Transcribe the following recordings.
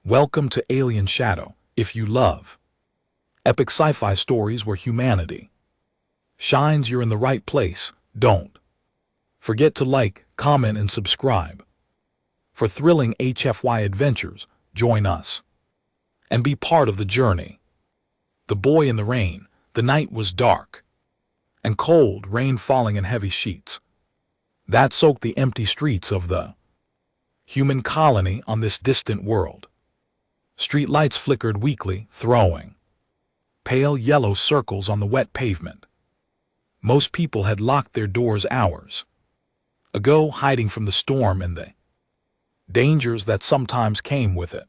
Welcome to Alien Shadow. If you love epic sci-fi stories where humanity shines, you're in the right place. Don't forget to like, comment, and subscribe. For thrilling HFY adventures, join us and be part of the journey. The Boy in the Rain. The night was dark and cold, rain falling in heavy sheets that soaked the empty streets of the human colony on this distant world. Street lights flickered weakly, throwing pale yellow circles on the wet pavement. Most people had locked their doors hours ago, hiding from the storm and the dangers that sometimes came with it.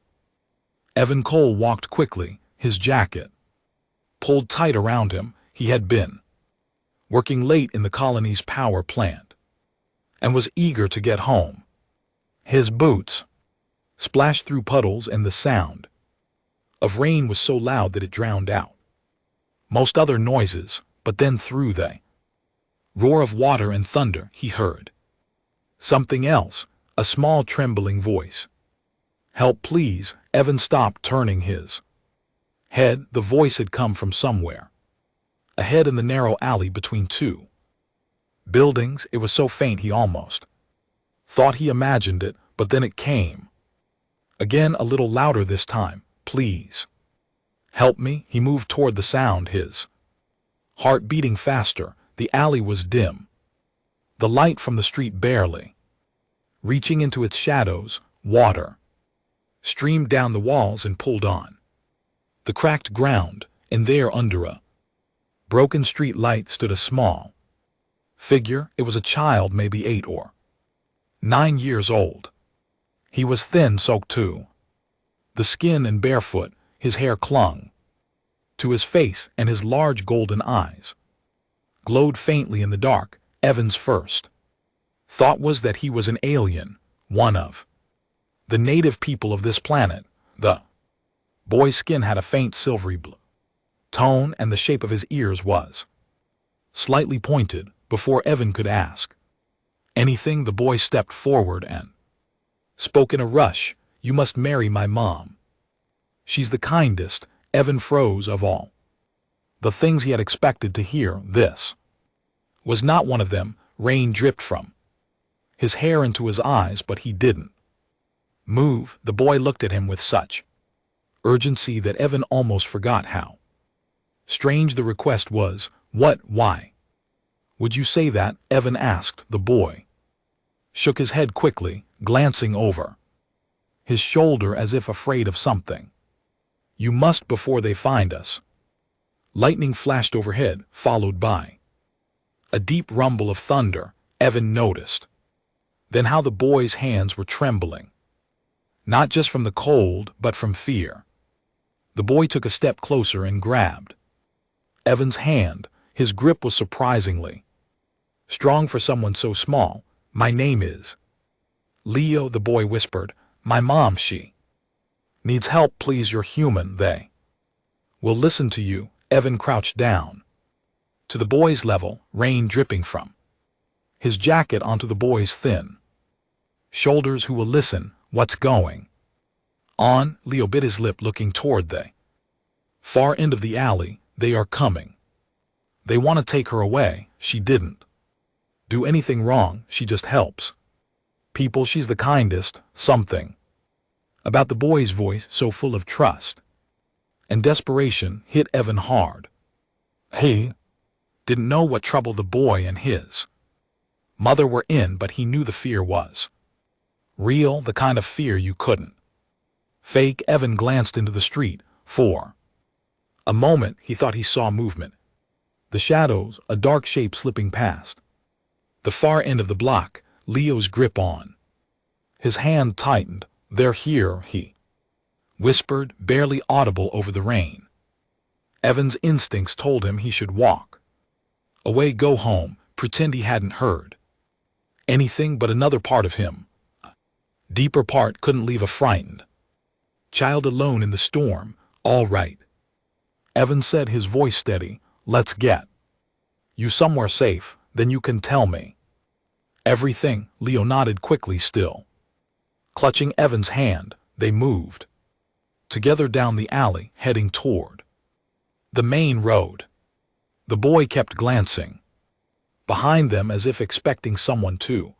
Evan Cole walked quickly, his jacket pulled tight around him. He had been working late in the colony's power plant and was eager to get home. His boots splashed through puddles, and the sound of rain was so loud that it drowned out most other noises. But then through the roar of water and thunder, he heard something else, a small trembling voice. "Help, please." Evan stopped, turning his head. The voice had come from somewhere ahead in the narrow alley between two buildings. It was so faint he almost thought he imagined it, but then it came again, a little louder this time. "Please help me." He moved toward the sound, his heart beating faster. The alley was dim, the light from the street barely reaching into its shadows. Water streamed down the walls and pulled on the cracked ground, and there, under a broken street light, stood a small figure. It was a child, maybe 8 or 9 years old. He was thin, soaked to the skin, and barefoot. His hair clung to his face, and his large golden eyes glowed faintly in the dark. Evan's first thought was that he was an alien, one of the native people of this planet. The boy's skin had a faint silvery blue tone, and the shape of his ears was slightly pointed. Before Evan could ask anything, the boy stepped forward and spoke in a rush. "You must marry my mom. She's the kindest." Evan froze. Of all the things he had expected to hear, this was not one of them. Rain dripped from his hair into his eyes, but he didn't move. The boy looked at him with such urgency that Evan almost forgot how strange the request was. Why would you say that?" Evan asked. The boy shook his head quickly, glancing over his shoulder as if afraid of something. "You must, before they find us." Lightning flashed overhead, followed by a deep rumble of thunder. Evan noticed then how the boy's hands were trembling, not just from the cold, but from fear. The boy took a step closer and grabbed Evan's hand. His grip was surprisingly strong for someone so small. "My name is Leo," the boy whispered. "My mom, she needs help. Please, you're human. They will listen to you." Evan crouched down to the boy's level, rain dripping from his jacket onto the boy's thin shoulders. "Who will listen? What's going on?" Leo bit his lip, looking toward the far end of the alley. "They are coming. They want to take her away." "She didn't do anything wrong. She just helps people. She's the kindest." Something about the boy's voice, so full of trust and desperation, hit Evan hard. He didn't know what trouble the boy and his mother were in, but he knew the fear was real, the kind of fear you couldn't fake. Evan glanced into the street. For a moment, he thought he saw movement. The shadows, a dark shape slipping past the far end of the block. Leo's grip on his hand tightened. "They're here," he whispered, barely audible over the rain. Evan's instincts told him he should walk away, go home, pretend he hadn't heard anything. But another part of him, a deeper part, couldn't leave a frightened child alone in the storm. "All right," Evan said, his voice steady. "Let's get you somewhere safe, then you can tell me everything." Leo nodded quickly, still clutching Evan's hand. They moved together down the alley heading toward the main road. The boy kept glancing behind them as if expecting someone to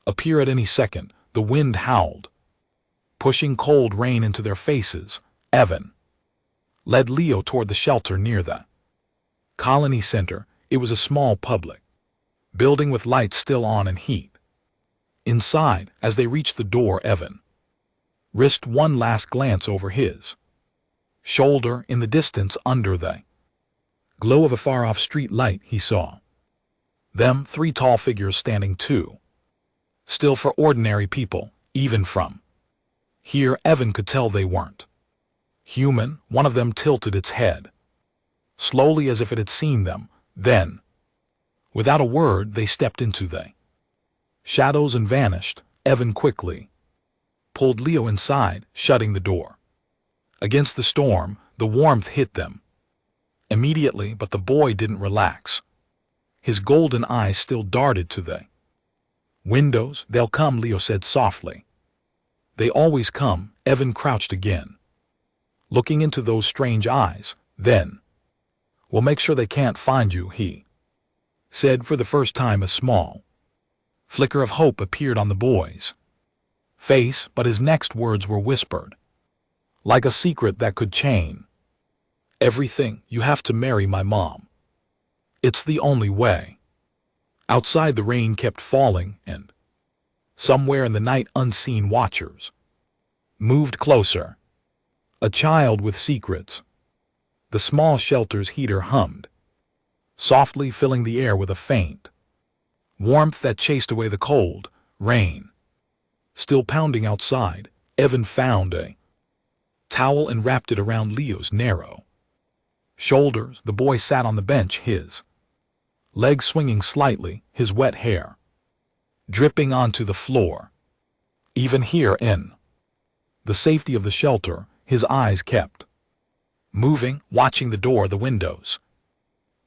appear at any second. The wind howled, pushing cold rain into their faces. Evan led Leo toward the shelter near the colony center. It was a small public building with lights still on and heat. Inside, as they reached the door, Evan risked one last glance over his shoulder. In the distance, under the glow of a far-off street light, he saw them, three tall figures standing too still for ordinary people. Even from here, Evan could tell they weren't human. One of them tilted its head slowly as if it had seen them. Then, without a word, they stepped into the shadows and vanished. Evan quickly pulled Leo inside, shutting the door. Against the storm, the warmth hit them immediately, but the boy didn't relax. His golden eyes still darted to the windows. "They'll come," Leo said softly. "They always come." Evan crouched again, looking into those strange eyes. "Then we'll make sure they can't find you," he said. For the first time, a small flicker of hope appeared on the boy's face, but his next words were whispered, like a secret that could change everything. "You have to marry my mom. It's the only way." Outside, the rain kept falling, and somewhere in the night, unseen watchers moved closer. A child with secrets. The small shelter's heater hummed softly, filling the air with a faint warmth that chased away the cold. Rain still pounding outside. Evan found a towel and wrapped it around Leo's narrow shoulders. The boy sat on the bench, his legs swinging slightly, his wet hair dripping onto the floor. Even here, in the safety of the shelter, his eyes kept moving, watching the door, the windows,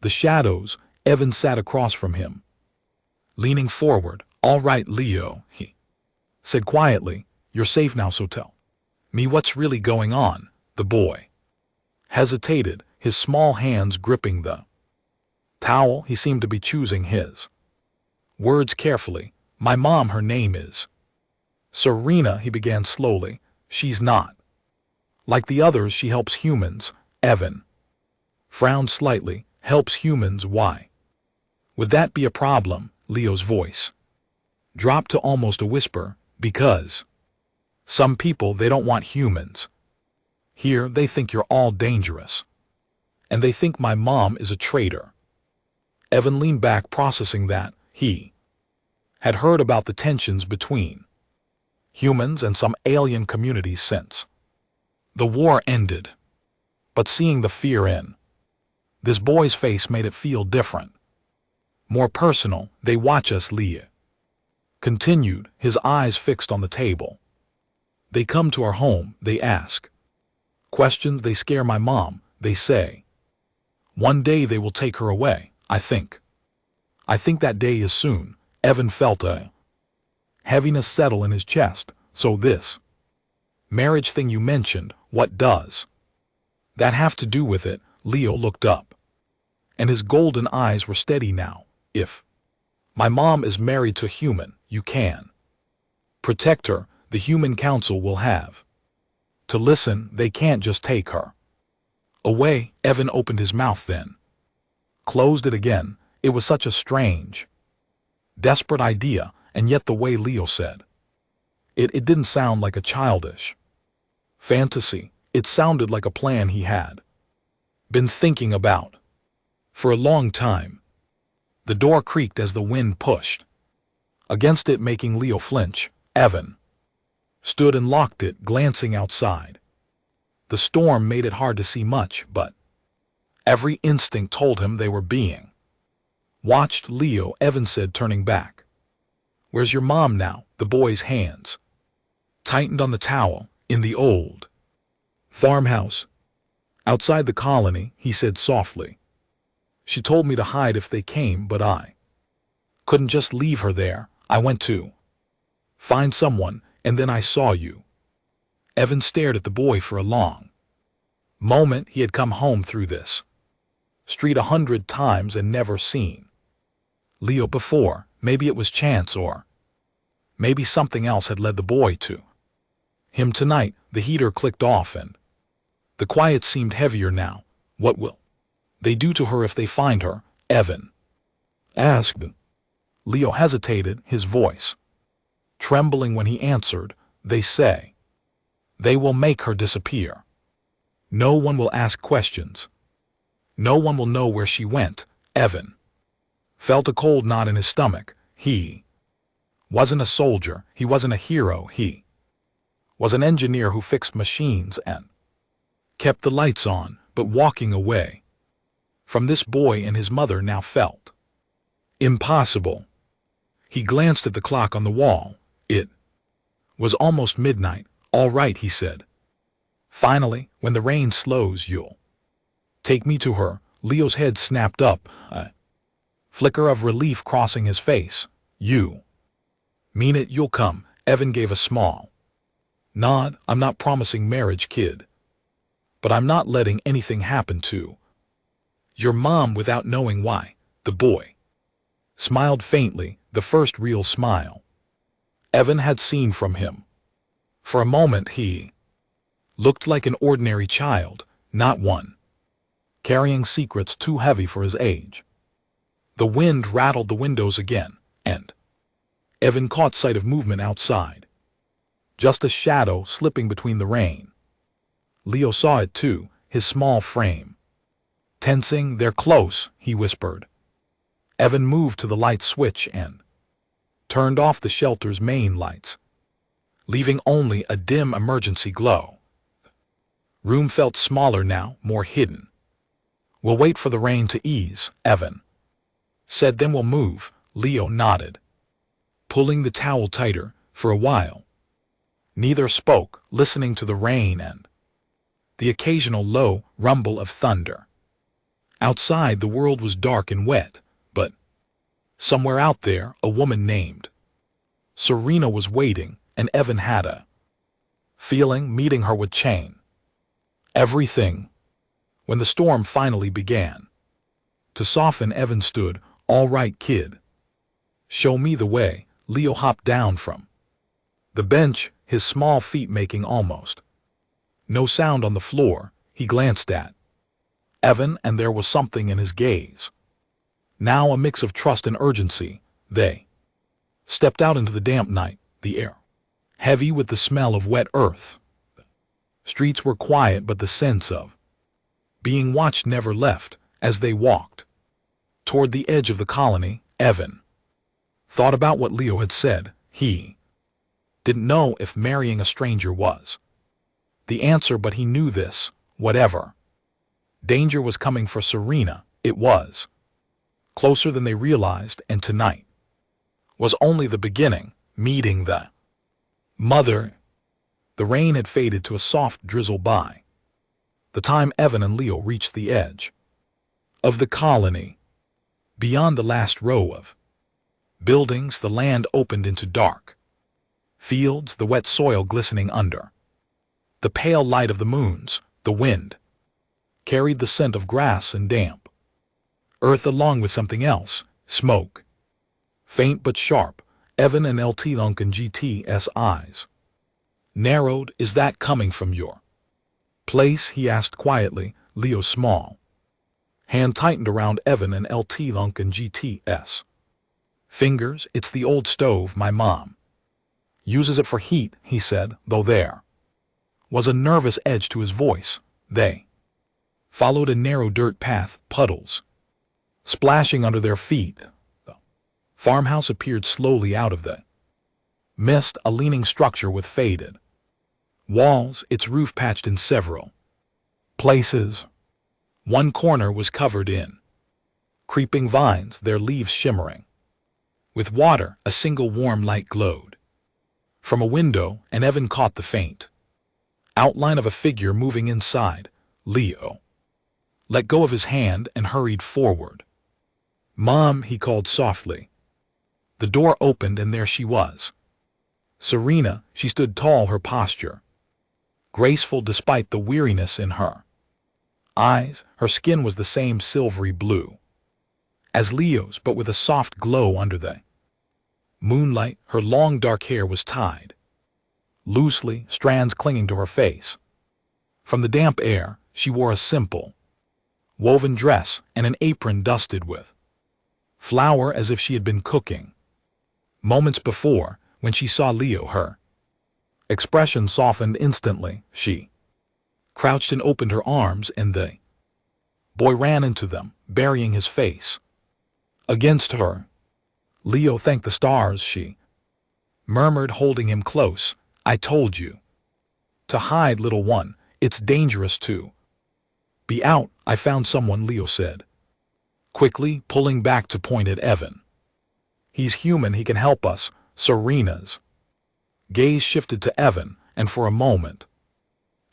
the shadows. Evan sat across from him, leaning forward. "All right, Leo," he said quietly. "You're safe now, so tell me what's really going on." The boy hesitated, his small hands gripping the towel. He seemed to be choosing his words carefully. "My mom, her name is Serena," he began slowly. "She's not like the others. She helps humans." Evan frowned slightly. "Helps humans? Why would that be a problem?" Leo's voice dropped to almost a whisper. "Because some people, they don't want humans here. They think you're all dangerous. And they think my mom is a traitor." Evan leaned back, processing that. He had heard about the tensions between humans and some alien communities since the war ended. But seeing the fear in this boy's face made it feel different, more personal. "They watch us," Leo continued, his eyes fixed on the table. "They come to our home. They ask questions. They scare my mom. They say one day they will take her away. I think that day is soon." Evan felt a heaviness settle in his chest. "So this marriage thing you mentioned, what does that have to do with it?" Leo looked up, and his golden eyes were steady now. "If my mom is married to a human, you can protect her. The human council will have to listen. They can't just take her away." Evan opened his mouth, then closed it again. It was such a strange, desperate idea, and yet the way Leo said it didn't sound like a childish fantasy. It sounded like a plan he had been thinking about for a long time. The door creaked as the wind pushed against it, making Leo flinch. Evan stood and locked it, glancing outside. The storm made it hard to see much, but every instinct told him they were being watched. "Leo," Evan said, turning back. "Where's your mom now?" The boy's hands tightened on the towel. "In the old farmhouse outside the colony," he said softly. "She told me to hide if they came, but I couldn't just leave her there. I went to find someone, and then I saw you." Evan stared at the boy for a long moment. He had come home through this street 100 times and never seen Leo before. Maybe it was chance, or maybe something else had led the boy to him tonight. The heater clicked off and the quiet seemed heavier now. What will they do to her if they find her? Evan asked. Leo hesitated, his voice trembling when he answered. They say they will make her disappear. No one will ask questions. No one will know where she went. Evan felt a cold knot in his stomach. He wasn't a soldier. He wasn't a hero. He was an engineer who fixed machines and kept the lights on. But walking away from this boy and his mother now felt impossible. He glanced at the clock on the wall. It was almost midnight. All right, he said. Finally, when the rain slows, you'll take me to her. Leo's head snapped up, a flicker of relief crossing his face. You mean it? You'll come? Evan gave a small nod. I'm not promising marriage, kid, but I'm not letting anything happen to your mom without knowing why. The boy smiled faintly, the first real smile Evan had seen from him. For a moment he looked like an ordinary child, not one carrying secrets too heavy for his age. The wind rattled the windows again, and Evan caught sight of movement outside. Just a shadow slipping between the rain. Leo saw it too, his small frame tensing. They're close, he whispered. Evan moved to the light switch and turned off the shelter's main lights, leaving only a dim emergency glow. The room felt smaller now, more hidden. We'll wait for the rain to ease, Evan said, then we'll move. Leo nodded, pulling the towel tighter. For a while neither spoke, listening to the rain and the occasional low rumble of thunder. Outside the world was dark and wet, but somewhere out there a woman named Serena was waiting, and Evan had a feeling meeting her would change everything. When the storm finally began to soften, Evan stood. All right, kid. Show me the way. Leo hopped down from the bench, his small feet making almost no sound on the floor. He glanced at Evan, and there was something in his gaze, now a mix of trust and urgency. They stepped out into the damp night, the air heavy with the smell of wet earth. The streets were quiet, but the sense of being watched never left. As they walked toward the edge of the colony, Evan thought about what Leo had said. He didn't know if marrying a stranger was the answer, but he knew this. Whatever danger was coming for Serena, it was closer than they realized, and tonight was only the beginning. Meeting the mother. The rain had faded to a soft drizzle by the time Evan and Leo reached the edge of the colony. Beyond the last row of buildings, the land opened into dark fields, the wet soil glistening under the pale light of the moons. The wind carried the scent of grass and damp earth along with something else, smoke, faint but sharp. Evan and LT Lunkin GT's eyes narrowed. Is that coming from your place? He asked quietly. Leo's small hand tightened around Evan and LT Lunkin GT's fingers. It's the old stove. My mom uses it for heat, he said, though there was a nervous edge to his voice. They followed a narrow dirt path, puddles splashing under their feet. The farmhouse appeared slowly out of the mist, a leaning structure with faded walls, its roof patched in several places. One corner was covered in creeping vines, their leaves shimmering with water. A single warm light glowed from a window, and Evan caught the faint outline of a figure moving inside. Leo let go of his hand and hurried forward. Mom, he called softly. The door opened, and there she was. Serena. She stood tall, her posture graceful despite the weariness in her eyes. Her skin was the same silvery blue as Leo's, but with a soft glow under the moonlight. Her long dark hair was tied loosely, strands clinging to her face. From the damp air, she wore a simple, woven dress and an apron dusted with flour, as if she had been cooking. Moments before, when she saw Leo, her expression softened instantly. She crouched and opened her arms, and the boy ran into them, burying his face against her. Leo thanked the stars, she murmured, holding him close. I told you to hide, little one. It's dangerous to be out. I found someone, Leo said, quickly pulling back to point at Evan. He's human, he can help us. Serena's gaze shifted to Evan, and for a moment,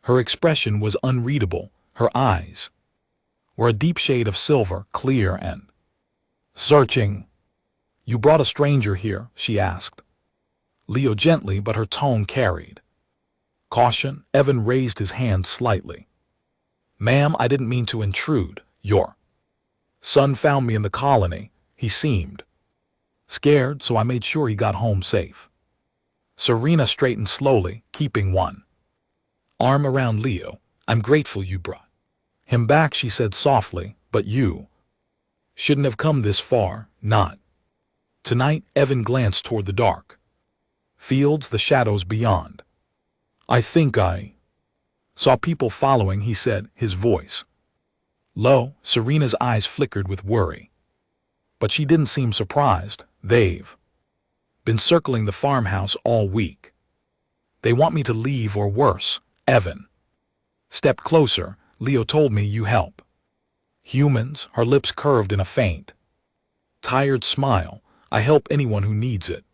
her expression was unreadable. Her eyes were a deep shade of silver, clear and searching. You brought a stranger here? She asked Leo gently, but her tone carried caution. Evan raised his hand slightly. Ma'am, I didn't mean to intrude. Your son found me in the colony. He seemed scared, so I made sure he got home safe. Serena straightened slowly, keeping one arm around Leo. I'm grateful you brought him back, she said softly, but you shouldn't have come this far, not tonight. Evan glanced toward the dark fields, the shadows beyond. I think I saw people following, he said, his voice low. Serena's eyes flickered with worry, but she didn't seem surprised. They've been circling the farmhouse all week. They want me to leave or worse. Evan stepped closer. Leo told me you help humans. Her lips curved in a faint, tired smile. I help anyone who needs it,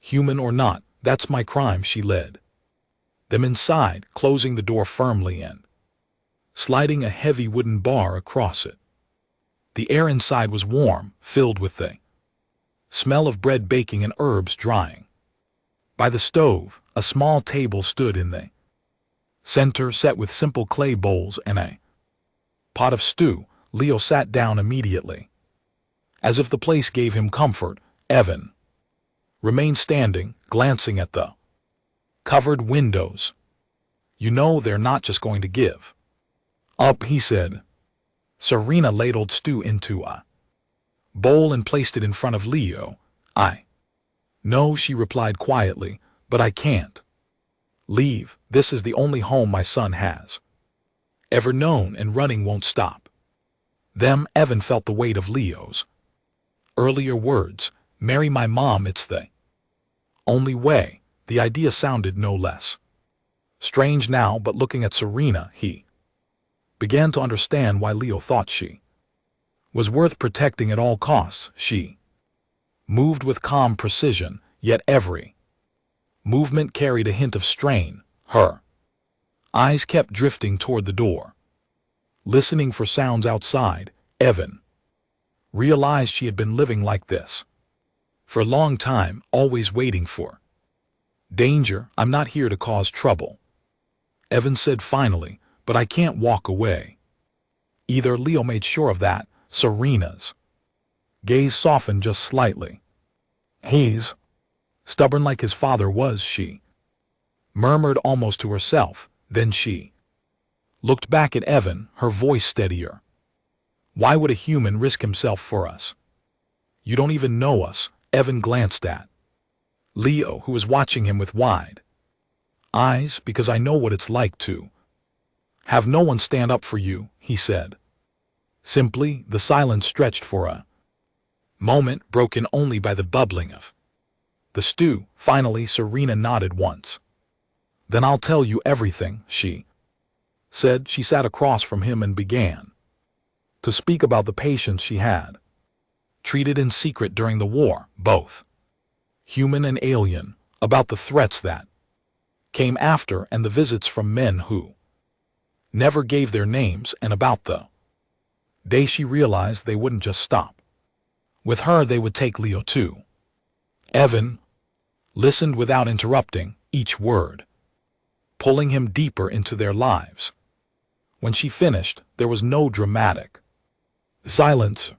human or not. That's my crime. She led them inside, closing the door firmly and sliding a heavy wooden bar across it. The air inside was warm, filled with the smell of bread baking and herbs drying. By the stove, a small table stood in the center, set with simple clay bowls and a pot of stew. Leo sat down immediately, as if the place gave him comfort. Evan remained standing, glancing at the covered windows. You know they're not just going to give up, he said. Serena ladled stew into a bowl and placed it in front of Leo. I know, she replied quietly, but I can't leave. This is the only home my son has ever known, and running won't stop them. Evan felt the weight of Leo's earlier words. Marry my mom, it's the only way. The idea sounded no less strange now, but looking at Serena, he began to understand why Leo thought she was worth protecting at all costs. She moved with calm precision, yet every movement carried a hint of strain. Her eyes kept drifting toward the door, listening for sounds outside. Evan realized she had been living like this for a long time, always waiting for danger. I'm not here to cause trouble, Evan said finally, but I can't walk away either. Leo made sure of that. Serena's gaze softened just slightly. He's stubborn like his father was, she murmured almost to herself. Then she looked back at Evan, her voice steadier. Why would a human risk himself for us? You don't even know us. Evan glanced at Leo, who was watching him with wide eyes. Because I know what it's like to have no one stand up for you, he said simply. The silence stretched for a moment, broken only by the bubbling of the stew. Finally, Serena nodded once. Then I'll tell you everything, she said. She sat across from him and began to speak about the patients she had treated in secret during the war, both human and alien, about the threats that came after and the visits from men who never gave their names, and about the day she realized they wouldn't just stop with her, they would take Leo too. Evan listened without interrupting, each word pulling him deeper into their lives. When she finished, there was no dramatic silence,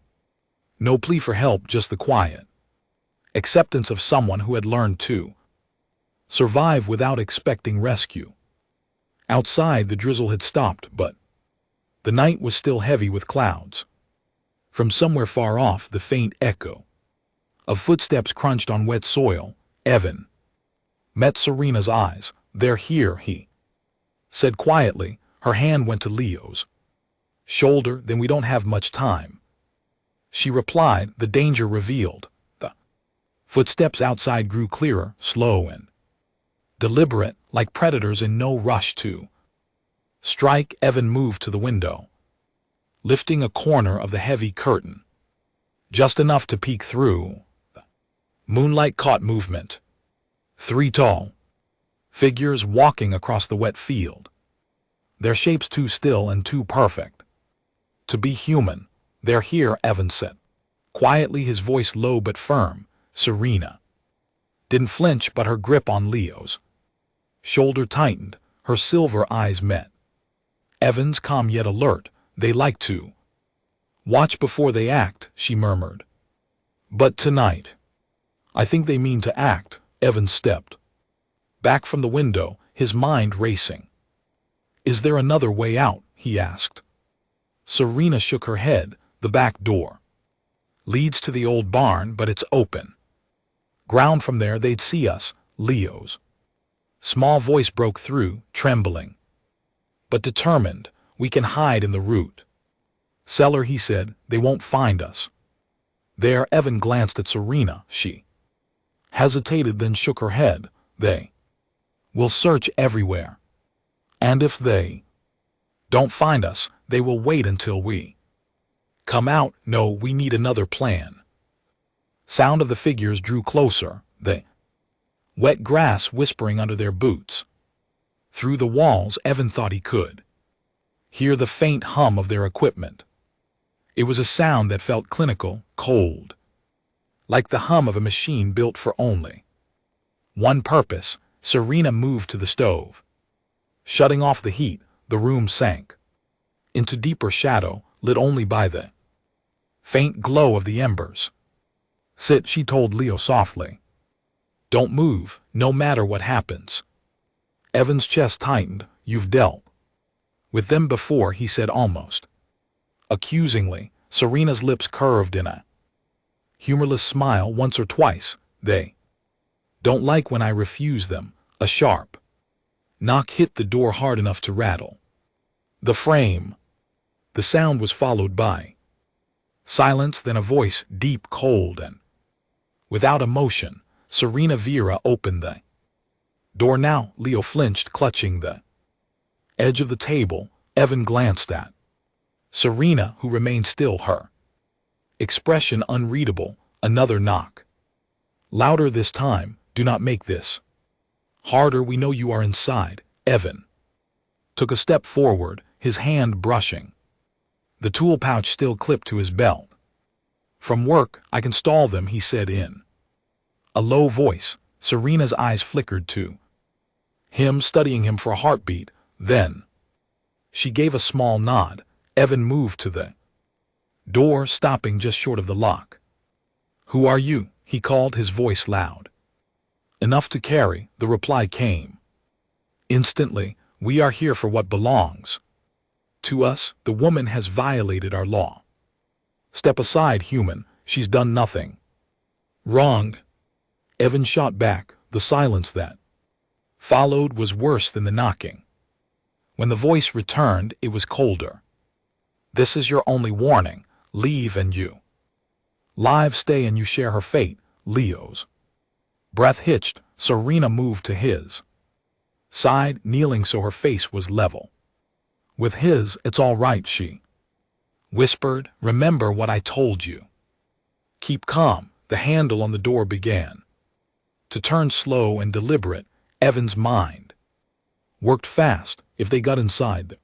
no plea for help, just the quiet acceptance of someone who had learned to survive without expecting rescue. Outside, the drizzle had stopped, but the night was still heavy with clouds. From somewhere far off, the faint echo of footsteps crunched on wet soil. Evan met Serena's eyes. "They're here," he said quietly. Her hand went to Leo's shoulder. "Then we don't have much time," she replied. The danger revealed. The footsteps outside grew clearer, slow and deliberate, like predators in no rush to strike. Evan moved to the window, lifting a corner of the heavy curtain, just enough to peek through. The moonlight caught movement. 3 tall figures walking across the wet field, their shapes too still and too perfect to be human. "They're here," Evan said quietly, his voice low but firm. Serena didn't flinch, but her grip on Leo's shoulder tightened. Her silver eyes met Evan's, calm yet alert. "They like to watch before they act," she murmured. "But tonight, I think they mean to act." Evan stepped back from the window, his mind racing. "Is there another way out?" he asked. Serena shook her head. "The back door leads to the old barn, but it's open ground. From there they'd see us." Leo's small voice broke through, trembling but determined. "We can hide in the root cellar," he said. "They won't find us there." Evan glanced at Serena. She hesitated, then shook her head. "They will search everywhere. And if they don't find us, they will wait until we come out." "No, we need another plan." Sound of the figures drew closer, the wet grass whispering under their boots. Through the walls, Evan thought he could hear the faint hum of their equipment. It was a sound that felt clinical, cold, like the hum of a machine built for only one purpose. Serena moved to the stove, shutting off the heat. The room sank into deeper shadow, lit only by the faint glow of the embers. "Sit," she told Leo softly. "Don't move, no matter what happens." Evan's chest tightened. "You've dealt with them before," he said almost accusingly. Serena's lips curved in a humorless smile. "Once or twice. They don't like when I refuse them." A sharp knock hit the door hard enough to rattle the frame. The sound was followed by silence, then a voice, deep, cold, and without emotion. "Serena Vera, open the door now." Leo flinched, clutching the edge of the table. Evan glanced at Serena, who remained still, her expression unreadable. Another knock. Louder this time. "Do not make this harder. We know you are inside." Evan took a step forward, his hand brushing the tool pouch still clipped to his belt. "From work, I can stall them," he said in a low voice. Serena's eyes flickered to him, studying him for a heartbeat. Then she gave a small nod. Evan moved to the door, stopping just short of the lock. "Who are you?" he called, his voice loud enough to carry. The reply came instantly. "We are here for what belongs to us. The woman has violated our law. Step aside, human. She's done nothing wrong." Evan shot back. The silence that followed was worse than the knocking. When the voice returned, it was colder. "This is your only warning. Leave and you live, stay and you share her fate." Leo's breath hitched. Serena moved to his side, kneeling so her face was level with his. "It's all right," she whispered. "Remember what I told you. Keep calm." The handle on the door began to turn, slow and deliberate. Evan's mind worked fast. If they got inside, there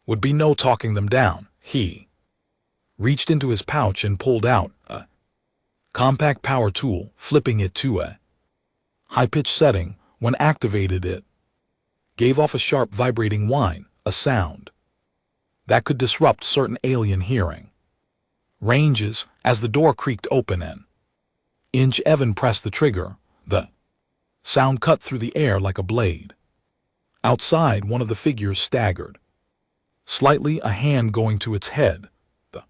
would be no talking them down. He reached into his pouch and pulled out a compact power tool, flipping it to a high-pitched setting. When activated, it gave off a sharp vibrating whine, a sound that could disrupt certain alien hearing ranges. As the door creaked open and Evan pressed the trigger, the sound cut through the air like a blade. Outside, one of the figures staggered slightly, a hand going to its head. The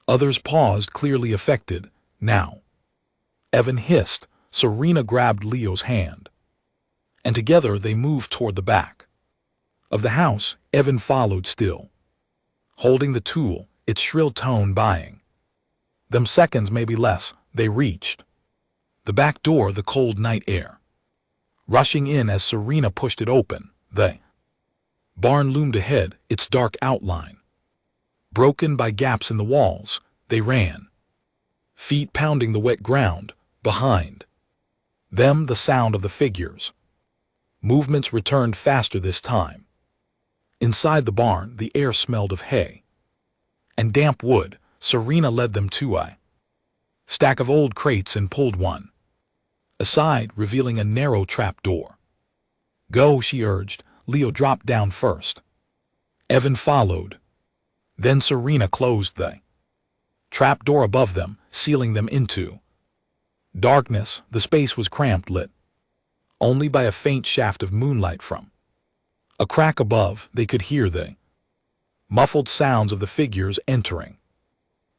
others paused, clearly affected. Now, Evan hissed. Serena grabbed Leo's hand, and together they moved toward the back of the house. Evan followed, still holding the tool, its shrill tone buying them seconds, maybe less. They reached the back door, the cold night air rushing in as Serena pushed it open. The barn loomed ahead, its dark outline broken by gaps in the walls. They ran, feet pounding the wet ground. Behind them, the sound of the figures' movements returned faster this time. Inside the barn, the air smelled of hay and damp wood. Serena led them to a stack of old crates and pulled one aside, revealing a narrow trap door. "Go," she urged. Leo dropped down first. Evan followed. Then Serena closed the trap door above them, sealing them into darkness. The space was cramped, lit only by a faint shaft of moonlight from a crack above. They could hear the muffled sounds of the figures entering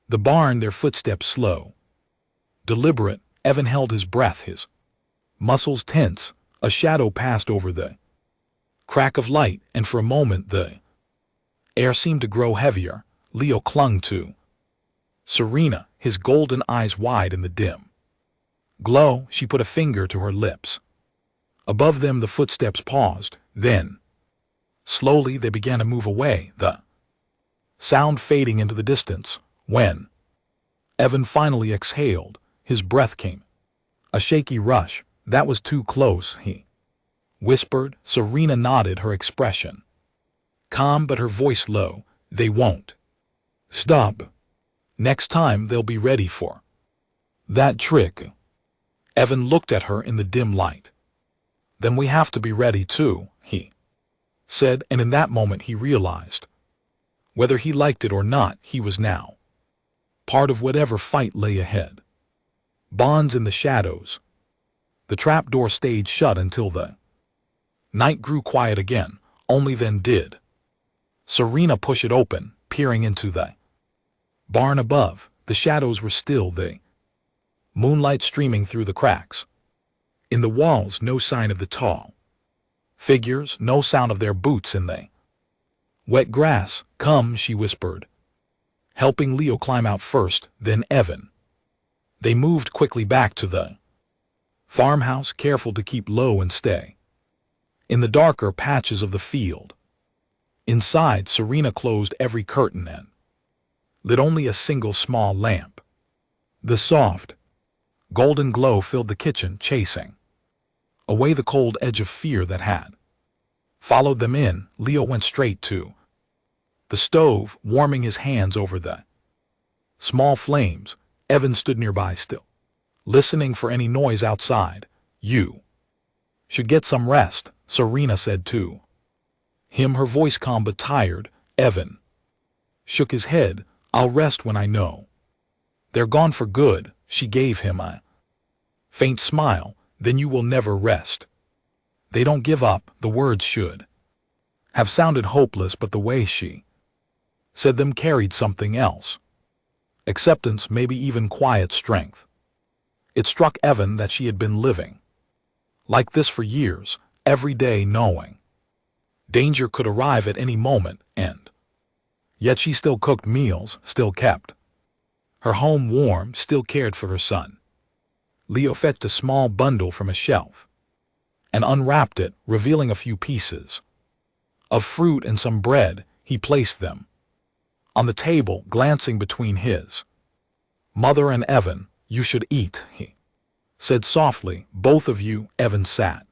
the barn, their footsteps slow, deliberate. Evan held his breath, his muscles tense. A shadow passed over the crack of light, and for a moment the air seemed to grow heavier. Leo clung to Serena, his golden eyes wide in the dim glow. She put a finger to her lips. Above them, the footsteps paused. Then, slowly, they began to move away, the sound fading into the distance. When Evan finally exhaled, his breath came a shaky rush. "That was too close," he whispered. Serena nodded, her expression calm but her voice low. "They won't stop. Next time they'll be ready for that trick." Evan looked at her in the dim light. "Then we have to be ready too," he said, and in that moment he realized, whether he liked it or not, he was now part of whatever fight lay ahead. Bonds in the shadows. The trapdoor stayed shut until the night grew quiet again. Only then did Serena push it open, peering into the barn above. The shadows were still, the moonlight streaming through the cracks in the walls. No sign of the tall figures, no sound of their boots in the wet grass. "Come," she whispered, helping Leo climb out first, then Evan. They moved quickly back to the farmhouse, careful to keep low and stay in the darker patches of the field. Inside, Serena closed every curtain and lit only a single small lamp. The soft, golden glow filled the kitchen, chasing away the cold edge of fear that had followed them in. Leo went straight to the stove, warming his hands over the small flames. Evan stood nearby, still listening for any noise outside. "You should get some rest," Serena said to him, her voice calm but tired. Evan shook his head. "I'll rest when I know they're gone for good." She gave him a faint smile. "Then you will never rest." They don't give up. The words should have sounded hopeless, but the way she said them carried something else. Acceptance, maybe even quiet strength. It struck Evan that she had been living like this for years, every day knowing danger could arrive at any moment, and yet she still cooked meals, still kept her home warm, still cared for her son. Leo fetched a small bundle from a shelf and unwrapped it, revealing a few pieces of fruit and some bread. He placed them on the table, glancing between his mother and Evan. "You should eat," he said softly. "Both of you." Evan sat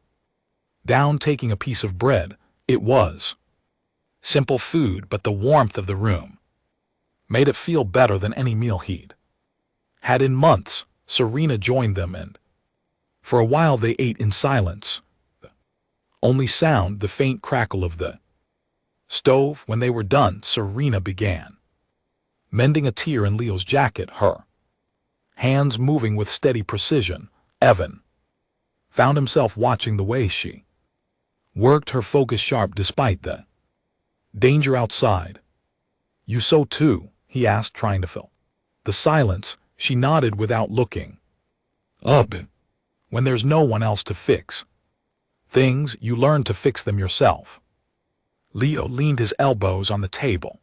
down, taking a piece of bread. It was simple food, but the warmth of the room made it feel better than any meal he'd had in months. Serena joined them, and for a while they ate in silence. Only sound the faint crackle of the stove. When they were done, Serena began mending a tear in Leo's jacket, her hands moving with steady precision. Evan found himself watching the way she worked, her focus sharp despite the danger outside. "You sew too?" he asked, trying to fill the silence. She nodded without looking up. "When there's no one else to fix things, you learn to fix them yourself." Leo leaned his elbows on the table,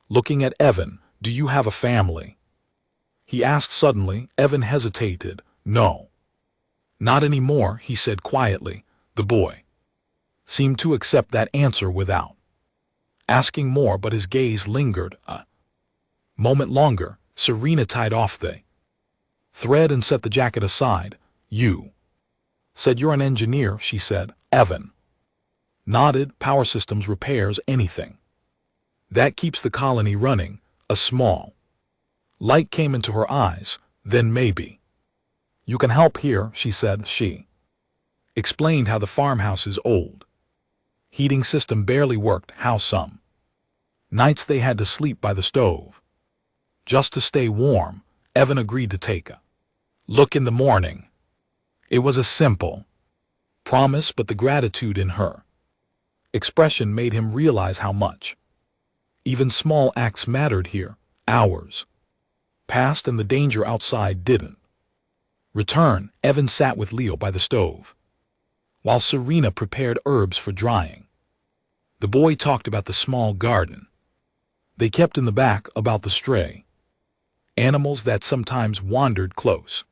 looking at Evan. "Do you have a family?" he asked suddenly. Evan hesitated. "No. Not anymore," he said quietly. The boy seemed to accept that answer without asking more, but his gaze lingered a moment longer. Serena tied off the thread and set the jacket aside. "You said you're an engineer," she said. Evan nodded. "Power systems, repairs, anything that keeps the colony running." A small light came into her eyes. "Then maybe you can help here," she said. She explained how the farmhouse's old heating system barely worked, how some nights they had to sleep by the stove just to stay warm. Evan agreed to take a look in the morning. It was a simple promise, but the gratitude in her expression made him realize how much even small acts mattered here. Hours passed and the danger outside didn't return. Evan sat with Leo by the stove while Serena prepared herbs for drying. The boy talked about the small garden they kept in the back, about the stray animals that sometimes wandered close.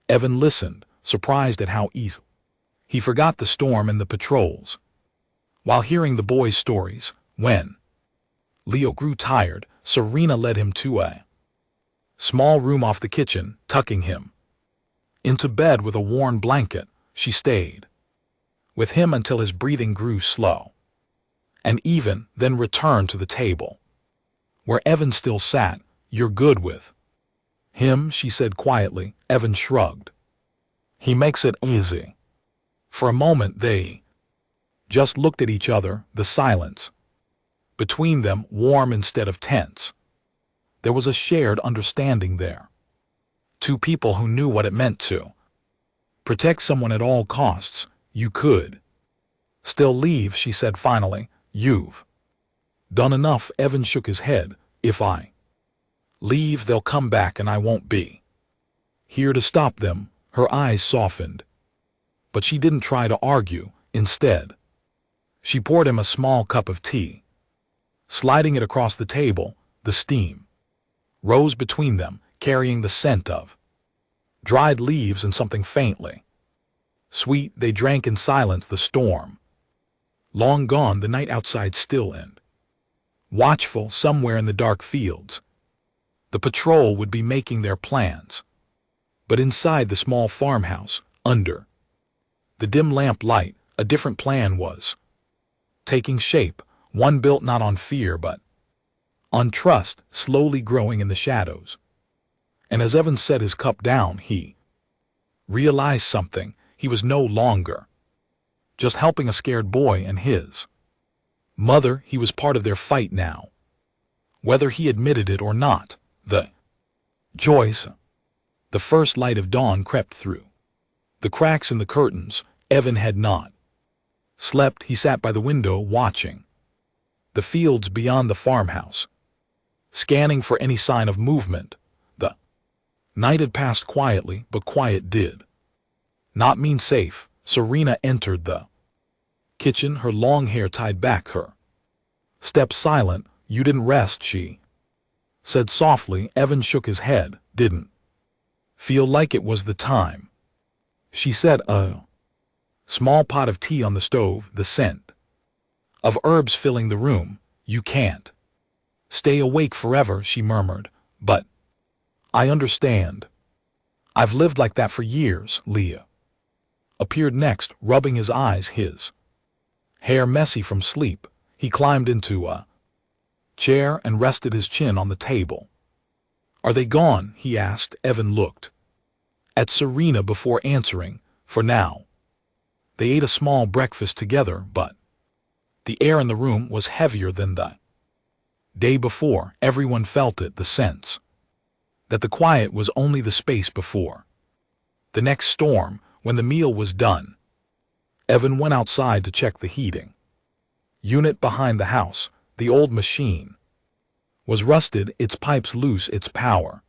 Evan listened, surprised at how easily he forgot the storm and the patrols while hearing the boy's stories. When Leo grew tired, Serena led him to a small room off the kitchen, tucking him into bed with a worn blanket. She stayed with him until his breathing grew slow and even, then returned to the table where Evan still sat. "You're good with him," she said quietly. Evan shrugged. "He makes it easy." For a moment they just looked at each other, the silence between them warm instead of tense. There was a shared understanding there. Two people who knew what it meant to protect someone at all costs. "You could still leave," she said finally. "You've done enough." Evan shook his head. "If I leave, they'll come back and I won't be here to stop them." Her eyes softened, but she didn't try to argue. Instead, she poured him a small cup of tea, sliding it across the table. The steam rose between them, carrying the scent of dried leaves and something faintly sweet. They drank in silence, the storm long gone, the night outside still and watchful. Somewhere in the dark fields, the patrol would be making their plans. But inside the small farmhouse, under the dim lamp light, a different plan was taking shape, one built not on fear but on trust, slowly growing in the shadows. And as Evan set his cup down, he realized something. He was no longer just helping a scared boy and his mother. He was part of their fight now, whether he admitted it or not. The Joyce. The first light of dawn crept through the cracks in the curtains. Evan had not slept. He sat by the window watching the fields beyond the farmhouse, scanning for any sign of movement. The night had passed quietly, but quiet did not mean safe. Serena entered the kitchen, her long hair tied back, her steps silent. "You didn't rest," she said softly. Evan shook his head. "Didn't feel like it was the time," she said. A small pot of tea on the stove, the scent of herbs filling the room. "You can't stay awake forever," she murmured. "But I understand. I've lived like that for years." Leah appeared next, rubbing his eyes, his hair messy from sleep. He climbed into a chair and rested his chin on the table. "Are they gone?" he asked. Evan looked at Serena before answering. "For now." They ate a small breakfast together, but the air in the room was heavier than the day before. Everyone felt it, the sense that the quiet was only the space before the next storm. When the meal was done, Evan went outside to check the heating unit behind the house. The old machine was rusted, its pipes loose, its power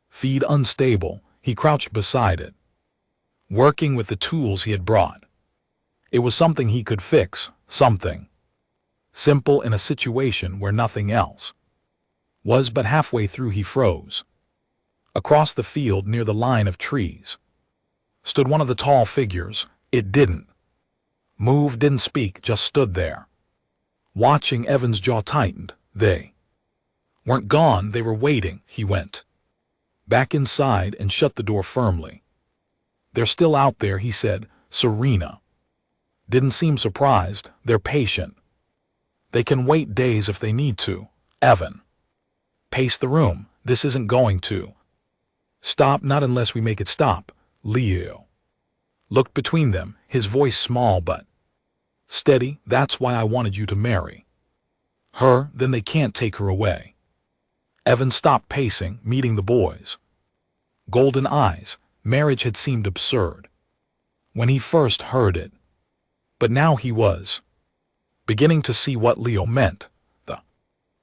feed unstable. He crouched beside it, working with the tools he had brought. It was something he could fix, something simple in a situation where nothing else was. But halfway through he froze. Across the field near the line of trees stood one of the tall figures. It didn't move, didn't speak, just stood there. Watching, Evan's jaw tightened. They weren't gone, they were waiting. He went back inside and shut the door firmly. They're still out there, he said. Serena didn't seem surprised. They're patient. They can wait days if they need to. Evan paced the room. This isn't going to stop, not unless we make it stop. Leo looked between them, his voice small but steady. That's why I wanted you to marry her, then they can't take her away. Evan stopped pacing, meeting the boys' golden eyes. Marriage had seemed absurd when he first heard it, but now he was beginning to see what Leo meant. The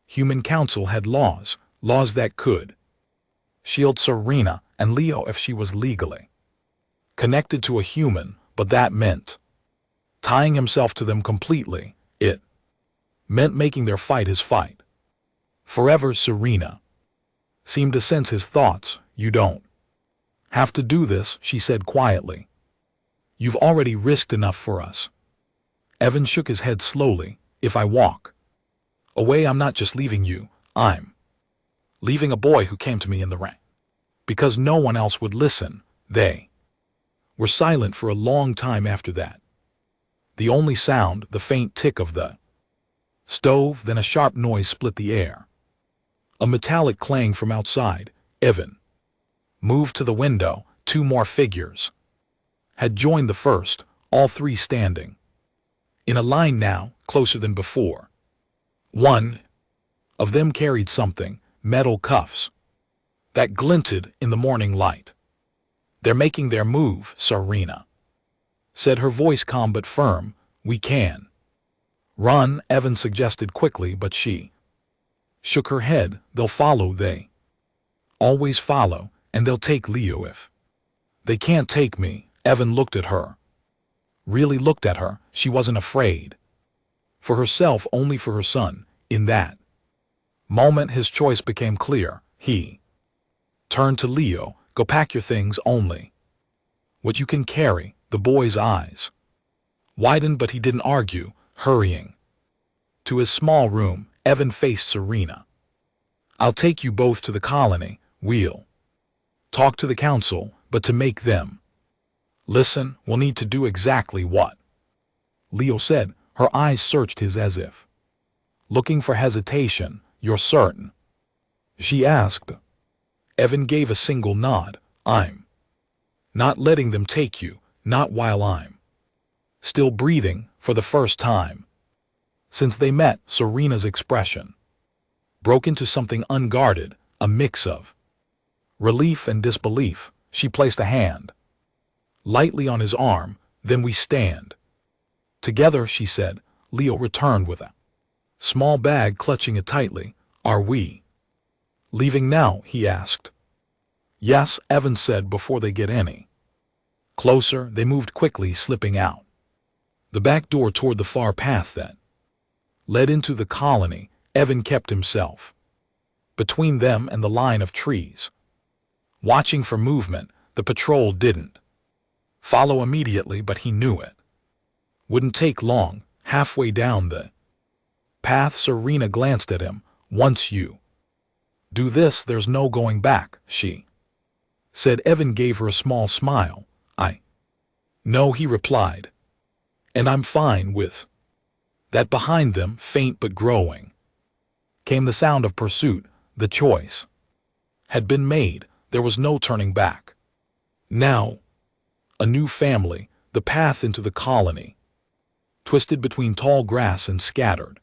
Human Council had laws that could shield Serena and Leo if she was legally connected to a human, but that meant tying himself to them completely. It meant making their fight his fight forever. Serena seemed to sense his thoughts. You don't have to do this, she said quietly. You've already risked enough for us. Evan shook his head slowly. If I walk away, I'm not just leaving you, I'm leaving a boy who came to me in the rain. Because no one else would listen. They were silent for a long time after that. The only sound, the faint tick of the stove, then a sharp noise split the air. A metallic clang from outside. Evan moved to the window. Two more figures had joined the first, all three standing in a line now, closer than before. One of them carried something, metal cuffs, that glinted in the morning light. They're making their move, Serena said, her voice calm but firm. We can run, Evan suggested quickly, but she shook her head. They'll follow, they always follow, and they'll take Leo if they can't take me. Evan looked at her, really looked at her. She wasn't afraid for herself, only for her son. In that moment his choice became clear. He turned to Leo. Go pack your things, only what you can carry. The boy's eyes widened, but he didn't argue. Hurrying to his small room, Evan faced Serena. I'll take you both to the colony. We'll talk to the council, but to make them listen, we'll need to do exactly what Leo said. Her eyes searched his as if looking for hesitation. You're certain? She asked. Evan gave a single nod. I'm not letting them take you, not while I'm still breathing. For the first time since they met, Serena's expression broke into something unguarded, a mix of relief and disbelief. She placed a hand lightly on his arm. Then we stand together, she said. Leo returned with a small bag, clutching it tightly. Are we leaving now? He asked. Yes, Evan said. Before they get any closer, they moved quickly, slipping out the back door toward the far path that led into the colony. Evan kept himself between them and the line of trees, watching for movement. The patrol didn't follow immediately, but he knew it wouldn't take long. Halfway down the path, Serena glanced at him. Once you do this, there's no going back, she said. Evan gave her a small smile. I know, he replied, and I'm fine with that. Behind them, faint but growing, came the sound of pursuit. The choice had been made. There was no turning back. Now, a new family, The path into the colony, twisted between tall grass and scattered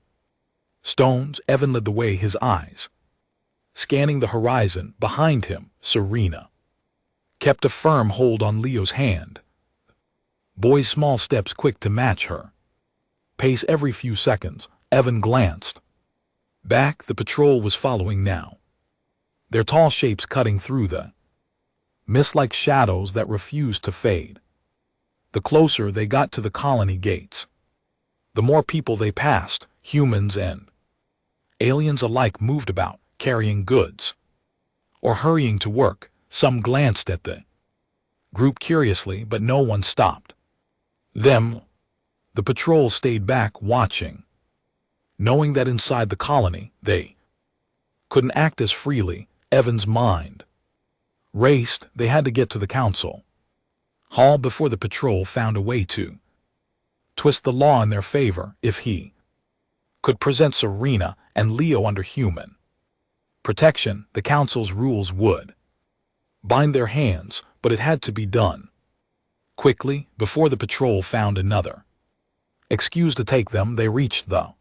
stones. Evan led the way, his eyes scanning the horizon. Behind him, Serena kept a firm hold on Leo's hand. Boy's small steps quick to match her pace every few seconds. Evan glanced back. The patrol was following now, their tall shapes cutting through the mist like shadows that refused to fade. The closer they got to the colony gates, the more people they passed. Humans and aliens alike moved about, carrying goods or hurrying to work. Some glanced at the group curiously, but no one stopped them. The patrol stayed back, watching, knowing that inside the colony they couldn't act as freely. Evan's mind raced. They had to get to the council hall before the patrol found a way to twist the law in their favor. If he could present Serena and Leo under human protection, the council's rules would bind their hands, but it had to be done quickly before the patrol found another excuse to take them. They reached the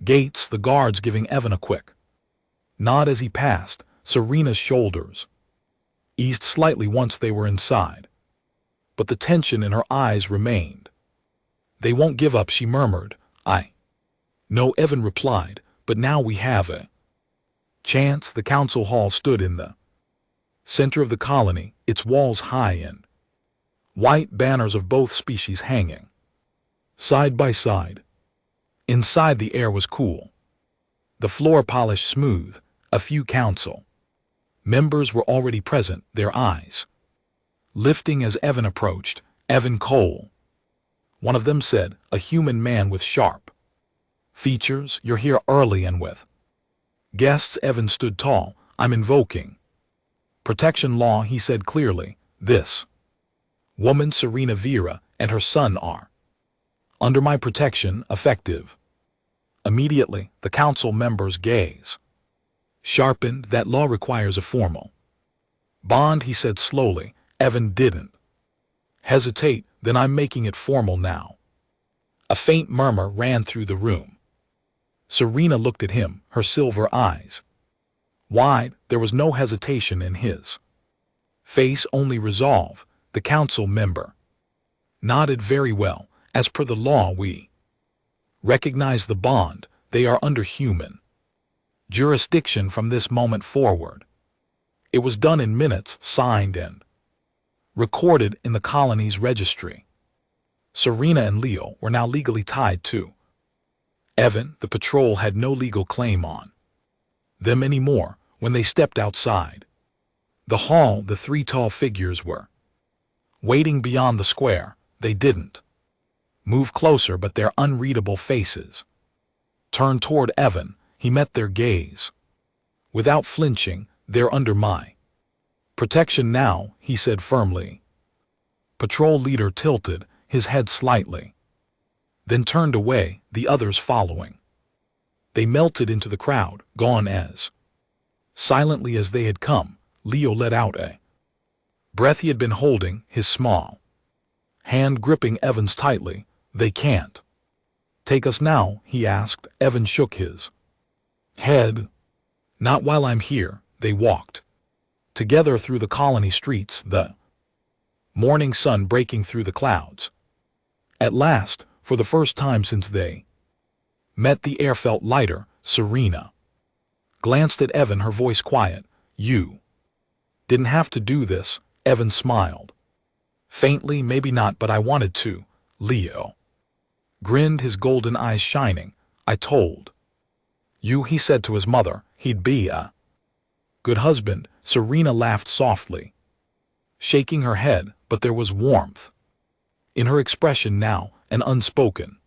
gates, the guards giving Evan a quick nod as he passed. Serena's shoulders eased slightly once they were inside, but the tension in her eyes remained. They won't give up, she murmured. I know, Evan replied, but now we have a chance. The council hall stood in the center of the colony, its walls high and white, banners of both species hanging side by side. Inside, the air was cool, the floor polished smooth. A few council members were already present, their eyes lifting as Evan approached. Evan Cole, one of them said, a human man with sharp features. You're here early and with guests. Evan stood tall. I'm invoking protection law, he said clearly. This woman, Serena Vera, and her son are under my protection, effective immediately. The council members' gaze sharpened. That law requires a formal bond, he said slowly. Evan didn't hesitate. Then I'm making it formal now. A faint murmur ran through the room. Serena looked at him, her silver eyes wide. There was no hesitation in his face, only resolve. The council member nodded. Very well. As per the law, we recognize the bond. They are under human jurisdiction from this moment forward. It was done in minutes, signed and recorded in the colony's registry. Serena and Leo were now legally tied to Evan. The patrol had no legal claim on them anymore. When they stepped outside the hall, the three tall figures were waiting beyond the square. They didn't move closer, but their unreadable faces turned toward Evan. He met their gaze without flinching. They're under my protection now, he said firmly. Patrol leader tilted his head slightly, then turned away, the others following. They melted into the crowd, gone as silently as they had come. Leo let out a breath he had been holding, his small hand gripping Evan's tightly. They can't take us now, he asked. Evan shook his head. Not while I'm here. They walked together through the colony streets, the morning sun breaking through the clouds. At last, for the first time since they met, the air felt lighter. Serena glanced at Evan, her voice quiet. You didn't have to do this. Evan smiled faintly. Maybe not, but I wanted to. Leo grinned, his golden eyes shining. I told you, he said to his mother, he'd be a good husband. Serena laughed softly, shaking her head, but there was warmth in her expression now, an unspoken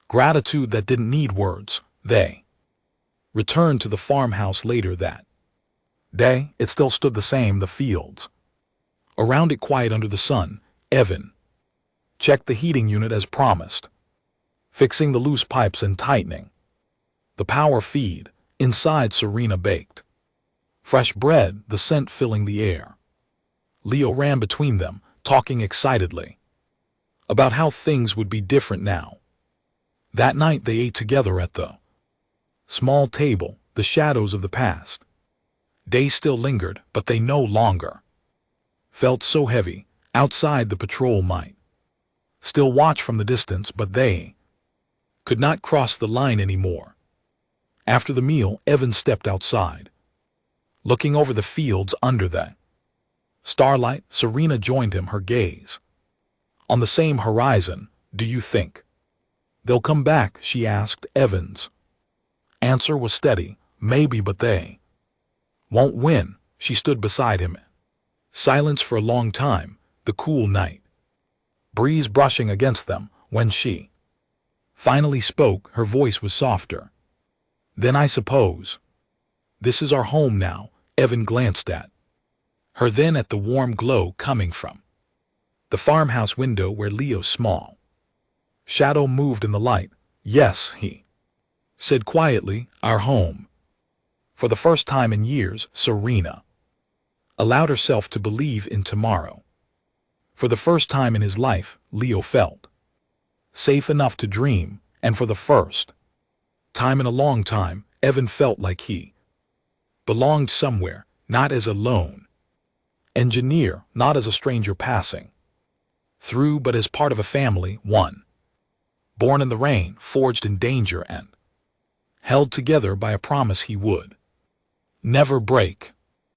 gratitude that didn't need words. They returned to the farmhouse later that day. It still stood the same, the fields around it quiet under the sun. Evan checked the heating unit as promised, fixing the loose pipes and tightening the power feed. Inside, Serena baked fresh bread, the scent filling the air. Leo ran between them, talking excitedly. about how things would be different now. That night they ate together at the small table, the shadows of the past. Days still lingered, but they no longer felt so heavy. Outside, the patrol might still watch from the distance, but they could not cross the line anymore. After the meal, Evan stepped outside, looking over the fields under the starlight. Serena joined him, her gaze on the same horizon. Do you think they'll come back? She asked. Evan's answer was steady. Maybe, but they won't win. She stood beside him. Silence for a long time, the cool night breeze brushing against them. When she finally spoke, her voice was softer. Then I suppose this is our home now. Evan glanced at her, then at the warm glow coming from the farmhouse window where Leo's small shadow moved in the light. Yes, he said quietly, our home. For the first time in years, Serena allowed herself to believe in tomorrow. For the first time in his life, Leo felt safe enough to dream, and for the first time in a long time, Evan felt like he belonged somewhere, not as a lone engineer, not as a stranger passing through, but as part of a family, one born in the rain, forged in danger, and held together by a promise he would never break.